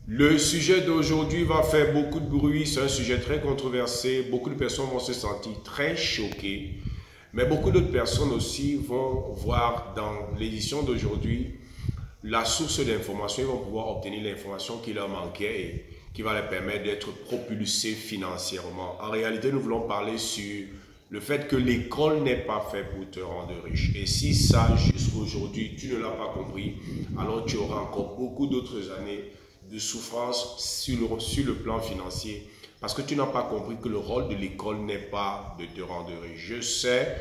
Le sujet d'aujourd'hui va faire beaucoup de bruit, c'est un sujet très controversé, beaucoup de personnes vont se sentir très choquées, mais beaucoup d'autres personnes aussi vont voir dans l'édition d'aujourd'hui la source d'information, ils vont pouvoir obtenir l'information qui leur manquait et qui va leur permettre d'être propulsés financièrement. En réalité, nous voulons parler sur le fait que l'école n'est pas faite pour te rendre riche. Et si ça, jusqu'aujourd'hui, tu ne l'as pas compris, alors tu auras encore beaucoup d'autres années de souffrance sur le plan financier parce que tu n'as pas compris que le rôle de l'école n'est pas de te rendre riche. Je sais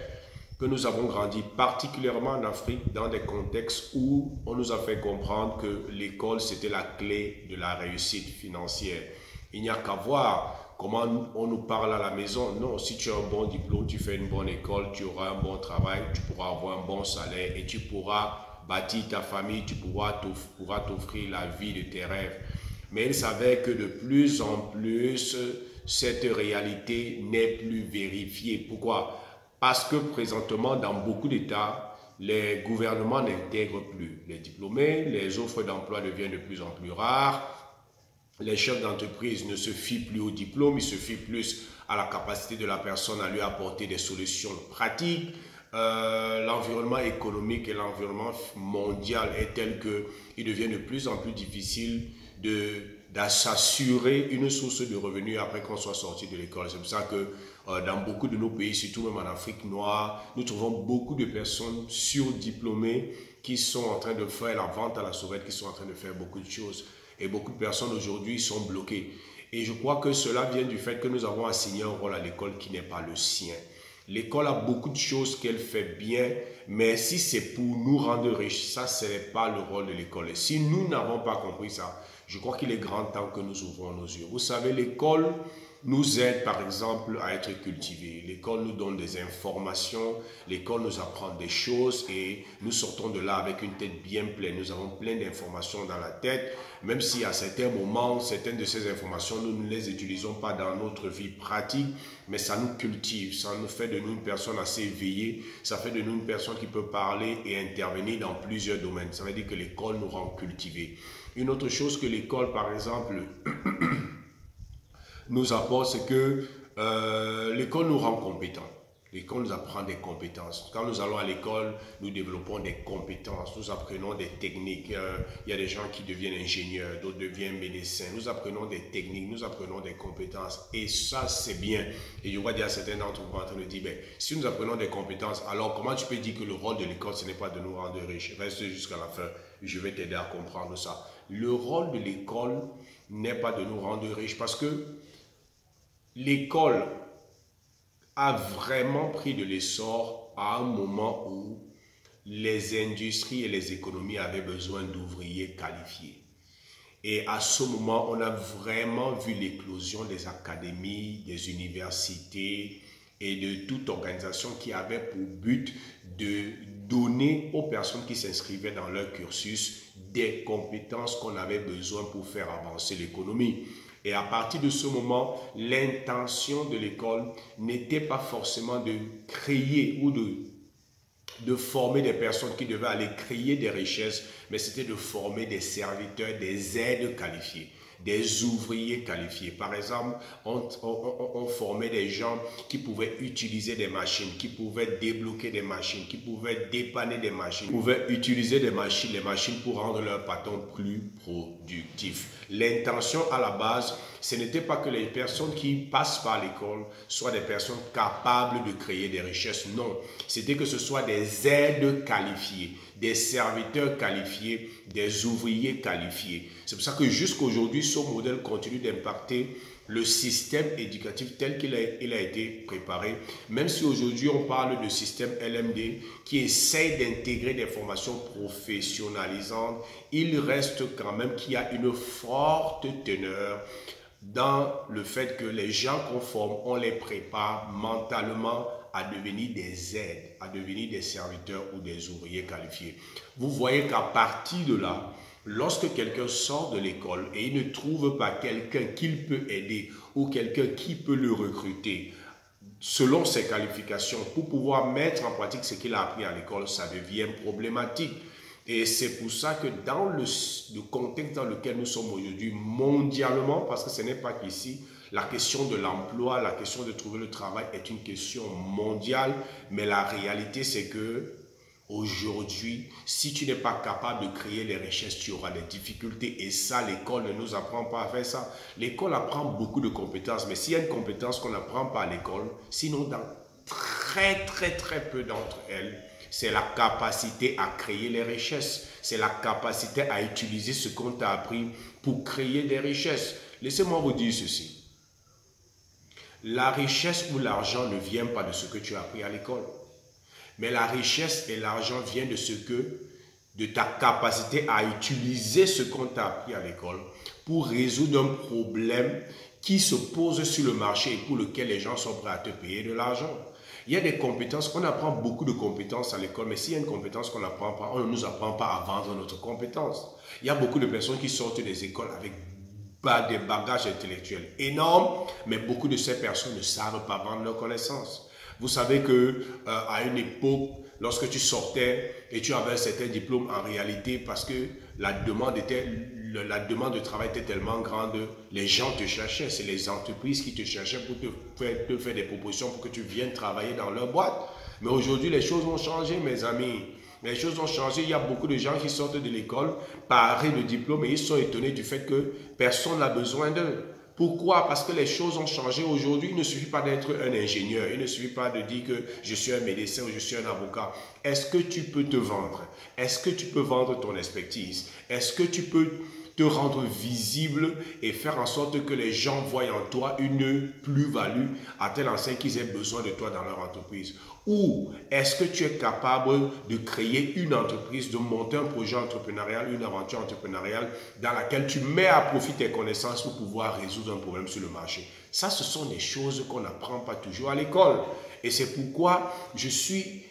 que nous avons grandi particulièrement en Afrique dans des contextes où on nous a fait comprendre que l'école c'était la clé de la réussite financière. Il n'y a qu'à voir comment on nous parle à la maison. Non, si tu as un bon diplôme, tu fais une bonne école, tu auras un bon travail, tu pourras avoir un bon salaire et tu pourras bâtir ta famille, tu pourras t'offrir la vie de tes rêves. Mais il s'avère que de plus en plus, cette réalité n'est plus vérifiée. Pourquoi? Parce que présentement, dans beaucoup d'États, les gouvernements n'intègrent plus les diplômés, les offres d'emploi deviennent de plus en plus rares, les chefs d'entreprise ne se fient plus au diplôme, ils se fient plus à la capacité de la personne à lui apporter des solutions pratiques. L'environnement économique et l'environnement mondial est tel qu'il devient de plus en plus difficile de s'assurer une source de revenus après qu'on soit sorti de l'école. C'est pour ça que dans beaucoup de nos pays, surtout même en Afrique noire, nous trouvons beaucoup de personnes surdiplômées qui sont en train de faire la vente à la sauvette, qui sont en train de faire beaucoup de choses. Et beaucoup de personnes aujourd'hui sont bloquées. Et je crois que cela vient du fait que nous avons assigné un rôle à l'école qui n'est pas le sien. L'école a beaucoup de choses qu'elle fait bien, mais si c'est pour nous rendre riches, ça, ce n'est pas le rôle de l'école. Et si nous n'avons pas compris ça, je crois qu'il est grand temps que nous ouvrons nos yeux. Vous savez, l'école nous aide par exemple à être cultivés. L'école nous donne des informations, l'école nous apprend des choses et nous sortons de là avec une tête bien pleine. Nous avons plein d'informations dans la tête, même si à certains moments, certaines de ces informations, nous ne les utilisons pas dans notre vie pratique, mais ça nous cultive, ça nous fait de nous une personne assez éveillée, ça fait de nous une personne qui peut parler et intervenir dans plusieurs domaines. Ça veut dire que l'école nous rend cultivés. Une autre chose que l'école, par exemple, nous apporte, c'est que l'école nous rend compétents. L'école nous apprend des compétences. Quand nous allons à l'école, nous développons des compétences, nous apprenons des techniques. Il y a des gens qui deviennent ingénieurs, d'autres deviennent médecins. Nous apprenons des techniques, nous apprenons des compétences. Et ça, c'est bien. Et je vois déjà certains d'entre vous en train de dire, ben, si nous apprenons des compétences, alors comment tu peux dire que le rôle de l'école, ce n'est pas de nous rendre riches? Reste jusqu'à la fin, je vais t'aider à comprendre ça. Le rôle de l'école n'est pas de nous rendre riches parce que l'école a vraiment pris de l'essor à un moment où les industries et les économies avaient besoin d'ouvriers qualifiés. Et à ce moment, on a vraiment vu l'éclosion des académies, des universités et de toute organisation qui avait pour but de donner aux personnes qui s'inscrivaient dans leur cursus des compétences qu'on avait besoin pour faire avancer l'économie. Et à partir de ce moment, l'intention de l'école n'était pas forcément de créer ou de former des personnes qui devaient aller créer des richesses, mais c'était de former des serviteurs, des aides qualifiés, des ouvriers qualifiés. Par exemple, on formait des gens qui pouvaient utiliser des machines, qui pouvaient débloquer des machines, qui pouvaient dépanner des machines, qui pouvaient utiliser les machines pour rendre leur patron plus productif. L'intention à la base, ce n'était pas que les personnes qui passent par l'école soient des personnes capables de créer des richesses. Non, c'était que ce soit des aides qualifiées, des serviteurs qualifiés, des ouvriers qualifiés. C'est pour ça que jusqu'à aujourd'hui, ce modèle continue d'impacter le système éducatif tel qu'il a été préparé. Même si aujourd'hui on parle de système LMD qui essaye d'intégrer des formations professionnalisantes, il reste quand même qu'il y a une forte teneur dans le fait que les gens qu'on forme, on les prépare mentalement à devenir des aides, à devenir des serviteurs ou des ouvriers qualifiés. Vous voyez qu'à partir de là, lorsque quelqu'un sort de l'école et il ne trouve pas quelqu'un qu'il peut aider ou quelqu'un qui peut le recruter selon ses qualifications pour pouvoir mettre en pratique ce qu'il a appris à l'école, ça devient problématique. Et c'est pour ça que dans le contexte dans lequel nous sommes aujourd'hui, mondialement, parce que ce n'est pas qu'ici, la question de l'emploi, la question de trouver le travail est une question mondiale, mais la réalité c'est que aujourd'hui, si tu n'es pas capable de créer les richesses, tu auras des difficultés. Et ça, l'école ne nous apprend pas à faire ça. L'école apprend beaucoup de compétences, mais s'il y a une compétence qu'on n'apprend pas à l'école, sinon dans très peu d'entre elles, c'est la capacité à créer les richesses. C'est la capacité à utiliser ce qu'on t'a appris pour créer des richesses. Laissez-moi vous dire ceci. La richesse ou l'argent ne vient pas de ce que tu as appris à l'école. Mais la richesse et l'argent viennent de ta capacité à utiliser ce qu'on t'a appris à l'école pour résoudre un problème qui se pose sur le marché et pour lequel les gens sont prêts à te payer de l'argent. Il y a des compétences, on apprend beaucoup de compétences à l'école, mais s'il y a une compétence qu'on n'apprend pas, on ne nous apprend pas à vendre notre compétence. Il y a beaucoup de personnes qui sortent des écoles avec des bagages intellectuels énormes, mais beaucoup de ces personnes ne savent pas vendre leurs connaissances. Vous savez qu'à une époque, lorsque tu sortais et tu avais un certain diplôme, en réalité, parce que la demande de travail était tellement grande, les gens te cherchaient. C'est les entreprises qui te cherchaient pour te faire des propositions pour que tu viennes travailler dans leur boîte. Mais aujourd'hui, les choses ont changé, mes amis. Les choses ont changé. Il y a beaucoup de gens qui sortent de l'école, parés de diplôme, et ils sont étonnés du fait que personne n'a besoin d'eux. Pourquoi? Parce que les choses ont changé. Aujourd'hui, il ne suffit pas d'être un ingénieur. Il ne suffit pas de dire que je suis un médecin ou je suis un avocat. Est-ce que tu peux te vendre? Est-ce que tu peux vendre ton expertise? Est-ce que tu peux te rendre visible et faire en sorte que les gens voient en toi une plus-value à telle enseigne qu'ils aient besoin de toi dans leur entreprise? Ou est-ce que tu es capable de créer une entreprise, de monter un projet entrepreneurial, une aventure entrepreneuriale dans laquelle tu mets à profit tes connaissances pour pouvoir résoudre un problème sur le marché? Ça, ce sont des choses qu'on n'apprend pas toujours à l'école. Et c'est pourquoi je suis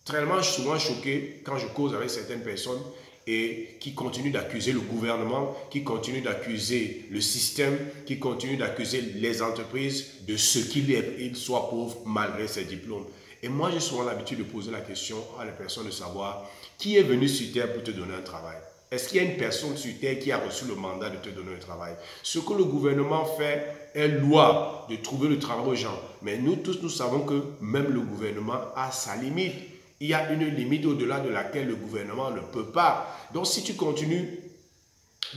tellement souvent choqué quand je cause avec certaines personnes et qui continuent d'accuser le gouvernement, qui continuent d'accuser le système, qui continuent d'accuser les entreprises de ce qu'ils soient pauvres malgré ces diplômes. Et moi, j'ai souvent l'habitude de poser la question à les personnes de savoir qui est venu sur Terre pour te donner un travail. Est-ce qu'il y a une personne sur Terre qui a reçu le mandat de te donner un travail? Ce que le gouvernement fait est louable de trouver le travail aux gens. Mais nous tous, nous savons que même le gouvernement a sa limite. Il y a une limite au-delà de laquelle le gouvernement ne peut pas. Donc, si tu continues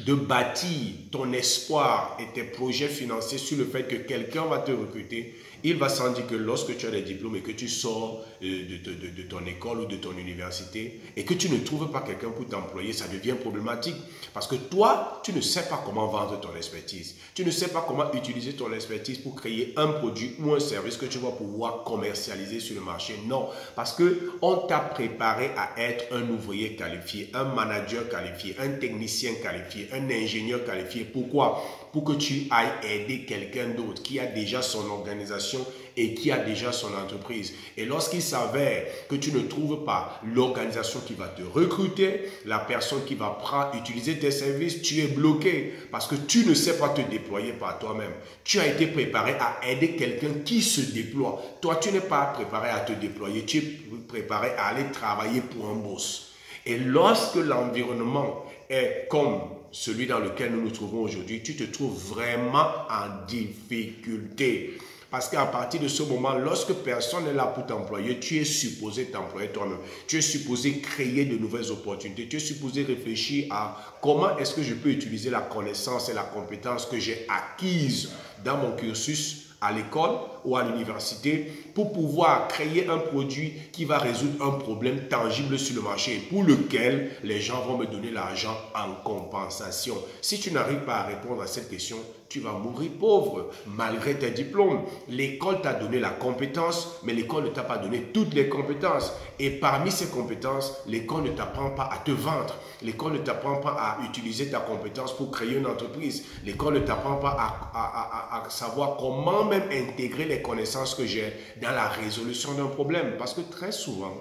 de bâtir ton espoir et tes projets financiers sur le fait que quelqu'un va te recruter, il va sans dire que lorsque tu as des diplômes et que tu sors de ton école ou de ton université et que tu ne trouves pas quelqu'un pour t'employer, ça devient problématique. Parce que toi, tu ne sais pas comment vendre ton expertise. Tu ne sais pas comment utiliser ton expertise pour créer un produit ou un service que tu vas pouvoir commercialiser sur le marché. Non, parce qu'on t'a préparé à être un ouvrier qualifié, un manager qualifié, un technicien qualifié, un ingénieur qualifié. Pourquoi? Pour que tu ailles aider quelqu'un d'autre qui a déjà son organisation et qui a déjà son entreprise. Et lorsqu'il s'avère que tu ne trouves pas l'organisation qui va te recruter, la personne qui va utiliser tes services, tu es bloqué parce que tu ne sais pas te déployer par toi-même. Tu as été préparé à aider quelqu'un qui se déploie. Toi, tu n'es pas préparé à te déployer, tu es préparé à aller travailler pour un boss. Et lorsque l'environnement est comme celui dans lequel nous nous trouvons aujourd'hui, tu te trouves vraiment en difficulté. Parce qu'à partir de ce moment, lorsque personne n'est là pour t'employer, tu es supposé t'employer toi-même. Tu es supposé créer de nouvelles opportunités. Tu es supposé réfléchir à comment est-ce que je peux utiliser la connaissance et la compétence que j'ai acquise dans mon cursus à l'école ou à l'université pour pouvoir créer un produit qui va résoudre un problème tangible sur le marché et pour lequel les gens vont me donner l'argent en compensation. Si tu n'arrives pas à répondre à cette question, tu vas mourir pauvre malgré tes diplômes. L'école t'a donné la compétence, mais l'école ne t'a pas donné toutes les compétences. Et parmi ces compétences, l'école ne t'apprend pas à te vendre. L'école ne t'apprend pas à utiliser ta compétence pour créer une entreprise. L'école ne t'apprend pas à savoir comment même intégrer les connaissances que j'ai dans la résolution d'un problème. Parce que très souvent,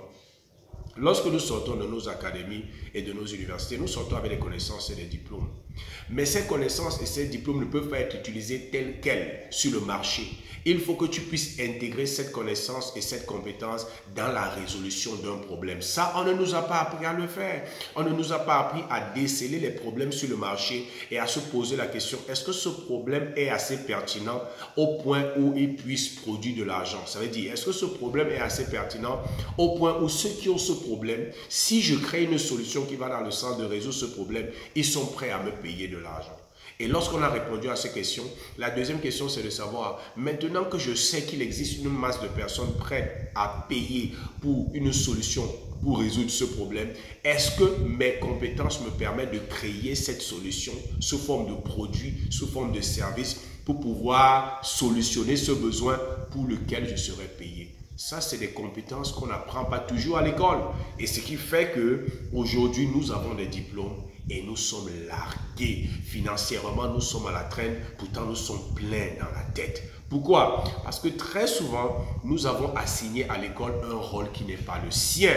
lorsque nous sortons de nos académies et de nos universités, nous sortons avec des connaissances et des diplômes. Mais ces connaissances et ces diplômes ne peuvent pas être utilisés tels quels sur le marché. Il faut que tu puisses intégrer cette connaissance et cette compétence dans la résolution d'un problème. Ça, on ne nous a pas appris à le faire. On ne nous a pas appris à déceler les problèmes sur le marché et à se poser la question, est-ce que ce problème est assez pertinent au point où il puisse produire de l'argent? Ça veut dire, est-ce que ce problème est assez pertinent au point où ceux qui ont ce problème, si je crée une solution qui va dans le sens de résoudre ce problème, ils sont prêts à me payer de l'argent? Et lorsqu'on a répondu à ces questions, la deuxième question, c'est de savoir, maintenant que je sais qu'il existe une masse de personnes prêtes à payer pour une solution pour résoudre ce problème, est-ce que mes compétences me permettent de créer cette solution sous forme de produit, sous forme de service, pour pouvoir solutionner ce besoin pour lequel je serai payé? Ça, c'est des compétences qu'on n'apprend pas toujours à l'école. Et ce qui fait qu'aujourd'hui, nous avons des diplômes et nous sommes largués. Financièrement, nous sommes à la traîne, pourtant nous sommes pleins dans la tête. Pourquoi? Parce que très souvent, nous avons assigné à l'école un rôle qui n'est pas le sien.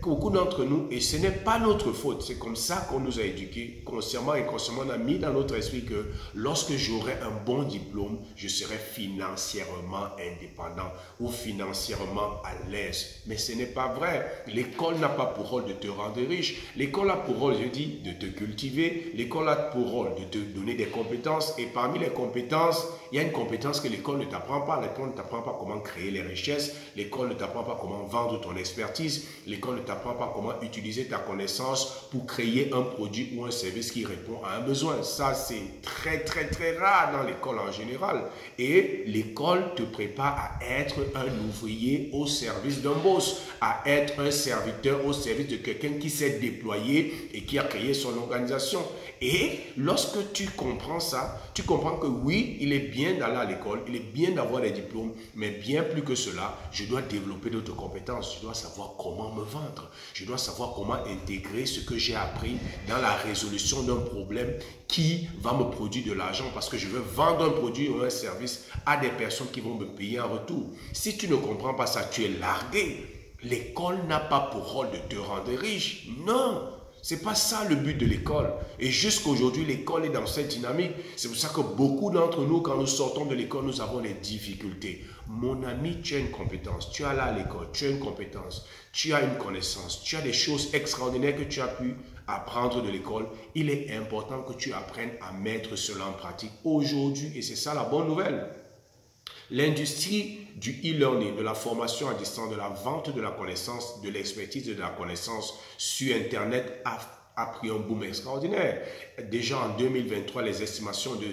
Beaucoup d'entre nous, et ce n'est pas notre faute, c'est comme ça qu'on nous a éduqués, consciemment et inconsciemment, on a mis dans notre esprit que lorsque j'aurai un bon diplôme, je serai financièrement indépendant ou financièrement à l'aise. Mais ce n'est pas vrai. L'école n'a pas pour rôle de te rendre riche. L'école a pour rôle, je dis, de te cultiver. L'école a pour rôle de te donner des compétences. Et parmi les compétences, il y a une compétence que l'école ne t'apprend pas. L'école ne t'apprend pas comment créer les richesses. L'école ne t'apprend pas comment vendre ton expertise. L'école ne t'apprend pas comment utiliser ta connaissance pour créer un produit ou un service qui répond à un besoin. Ça, c'est très, très, très rare dans l'école en général. Et l'école te prépare à être un ouvrier au service d'un boss, à être un serviteur au service de quelqu'un qui s'est déployé et qui a créé son organisation. Et lorsque tu comprends ça, tu comprends que oui, il est bien d'aller à l'école, il est bien d'avoir des diplômes, mais bien plus que cela, je dois développer d'autres compétences. Je dois savoir comment me vendre. Je dois savoir comment intégrer ce que j'ai appris dans la résolution d'un problème qui va me produire de l'argent parce que je veux vendre un produit ou un service à des personnes qui vont me payer en retour. Si tu ne comprends pas ça, tu es largué. L'école n'a pas pour rôle de te rendre riche. Non. C'est pas ça le but de l'école. Et jusqu'à aujourd'hui, l'école est dans cette dynamique. C'est pour ça que beaucoup d'entre nous, quand nous sortons de l'école, nous avons des difficultés. Mon ami, tu as une compétence. Tu as là à l'école, tu as une compétence. Tu as une connaissance. Tu as des choses extraordinaires que tu as pu apprendre de l'école. Il est important que tu apprennes à mettre cela en pratique aujourd'hui. Et c'est ça la bonne nouvelle. L'industrie du e-learning, de la formation à distance, de la vente de la connaissance, de l'expertise et de la connaissance sur Internet a pris un boom extraordinaire. Déjà en 2023, les estimations de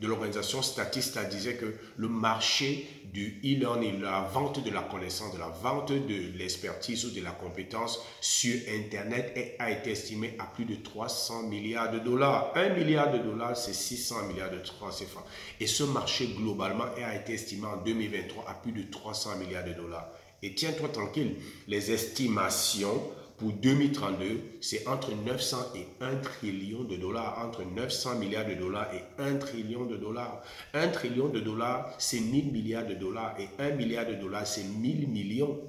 l'organisation Statista disaient que le marché du e-learning, la vente de la connaissance, de la vente de l'expertise ou de la compétence sur Internet a été estimé à plus de 300 milliards de dollars. 1 milliard de dollars, c'est 600 milliards de francs CFA. Et ce marché, globalement, a été estimé en 2023 à plus de 300 milliards de dollars. Et tiens-toi tranquille, les estimations pour 2032, c'est entre 900 et 1 trillion de dollars, entre 900 milliards de dollars et 1 trillion de dollars. 1 trillion de dollars, c'est 1000 milliards de dollars et 1 milliard de dollars, c'est 1000 millions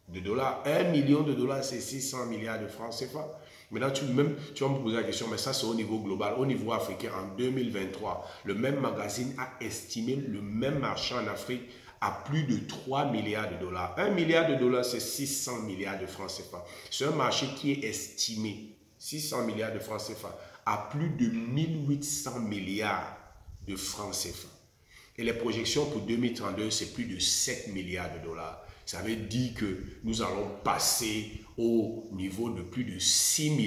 de dollars. 1 million de dollars, c'est 600 milliards de francs CFA. Maintenant, tu vas me poser la question, mais ça c'est au niveau global. Au niveau africain, en 2023, le même magazine a estimé le même marché en Afrique à plus de 3 milliards de dollars. 1 milliard de dollars, c'est 600 milliards de francs CFA. C'est un marché qui est estimé, 600 milliards de francs CFA, à plus de 1800 milliards de francs CFA. Et les projections pour 2032, c'est plus de 7 milliards de dollars. Ça veut dire que nous allons passer au niveau de plus de 6 000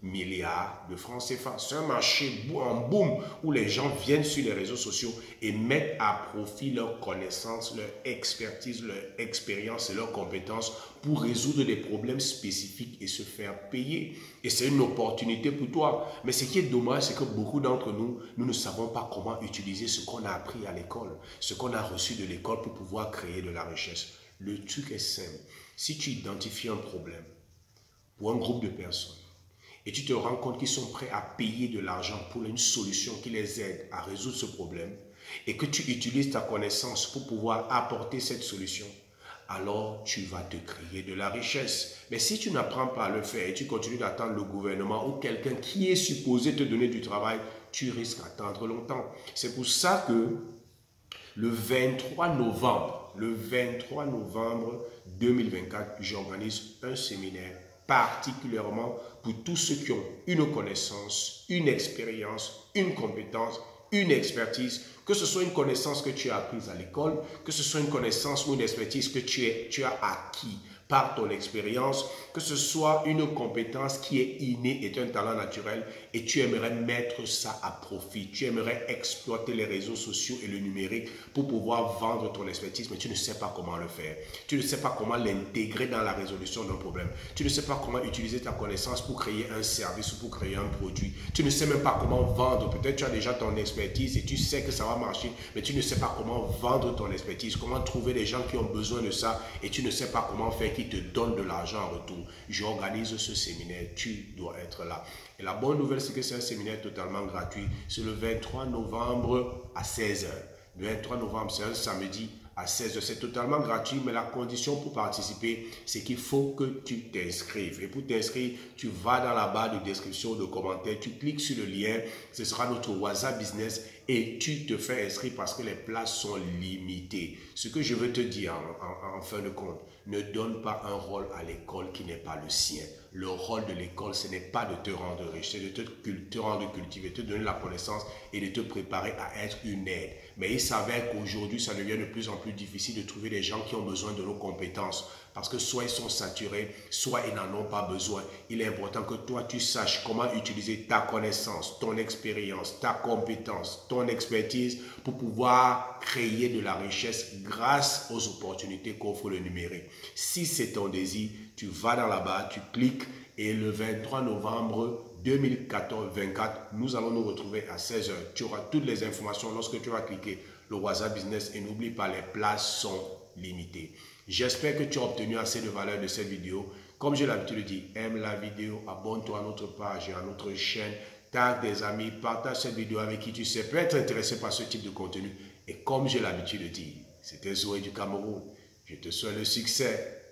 milliards de francs CFA. C'est un marché en boom où les gens viennent sur les réseaux sociaux et mettent à profit leurs connaissances, leur expertise, leur expérience et leurs compétences pour résoudre des problèmes spécifiques et se faire payer. Et c'est une opportunité pour toi. Mais ce qui est dommage, c'est que beaucoup d'entre nous, nous ne savons pas comment utiliser ce qu'on a appris à l'école, ce qu'on a reçu de l'école pour pouvoir créer de la richesse. Le truc est simple. Si tu identifies un problème pour un groupe de personnes et tu te rends compte qu'ils sont prêts à payer de l'argent pour une solution qui les aide à résoudre ce problème et que tu utilises ta connaissance pour pouvoir apporter cette solution, alors tu vas te créer de la richesse. Mais si tu n'apprends pas à le faire et tu continues d'attendre le gouvernement ou quelqu'un qui est supposé te donner du travail, tu risques d'attendre longtemps. C'est pour ça que le 23 novembre 2024, j'organise un séminaire particulièrement pour tous ceux qui ont une connaissance, une expérience, une compétence, une expertise, que ce soit une connaissance que tu as apprise à l'école, que ce soit une connaissance ou une expertise que tu as acquis par ton expérience, que ce soit une compétence qui est innée et un talent naturel et tu aimerais mettre ça à profit, tu aimerais exploiter les réseaux sociaux et le numérique pour pouvoir vendre ton expertise, mais tu ne sais pas comment le faire. Tu ne sais pas comment l'intégrer dans la résolution d'un problème. Tu ne sais pas comment utiliser ta connaissance pour créer un service ou pour créer un produit. Tu ne sais même pas comment vendre. Peut-être tu as déjà ton expertise et tu sais que ça va marcher, mais tu ne sais pas comment vendre ton expertise, comment trouver des gens qui ont besoin de ça et tu ne sais pas comment faire qui te donne de l'argent en retour. J'organise ce séminaire, tu dois être là. Et la bonne nouvelle, c'est que c'est un séminaire totalement gratuit. C'est le 23 novembre à 16h. Le 23 novembre, c'est un samedi à 16h. C'est totalement gratuit, mais la condition pour participer, c'est qu'il faut que tu t'inscrives. Et pour t'inscrire, tu vas dans la barre de description, de commentaires, tu cliques sur le lien, ce sera notre WhatsApp Business et tu te fais inscrire parce que les places sont limitées. Ce que je veux te dire en fin de compte, ne donne pas un rôle à l'école qui n'est pas le sien. Le rôle de l'école, ce n'est pas de te rendre riche, c'est de te rendre cultivé, de te donner la connaissance et de te préparer à être une aide. Mais il s'avère qu'aujourd'hui, ça devient de plus en plus difficile de trouver des gens qui ont besoin de nos compétences. Parce que soit ils sont saturés, soit ils n'en ont pas besoin. Il est important que toi, tu saches comment utiliser ta connaissance, ton expérience, ta compétence, ton expertise pour pouvoir créer de la richesse grâce aux opportunités qu'offre le numérique. Si c'est ton désir, tu vas dans la barre, tu cliques et le 23 novembre 2024, nous allons nous retrouver à 16h. Tu auras toutes les informations lorsque tu vas cliquer le WhatsApp Business et n'oublie pas, les places sont limitées. J'espère que tu as obtenu assez de valeur de cette vidéo. Comme j'ai l'habitude de dire, aime la vidéo, abonne-toi à notre page et à notre chaîne, tag des amis, partage cette vidéo avec qui tu sais peut être intéressé par ce type de contenu. Et comme j'ai l'habitude de dire, c'était Zoé du Cameroun. Je te souhaite le succès.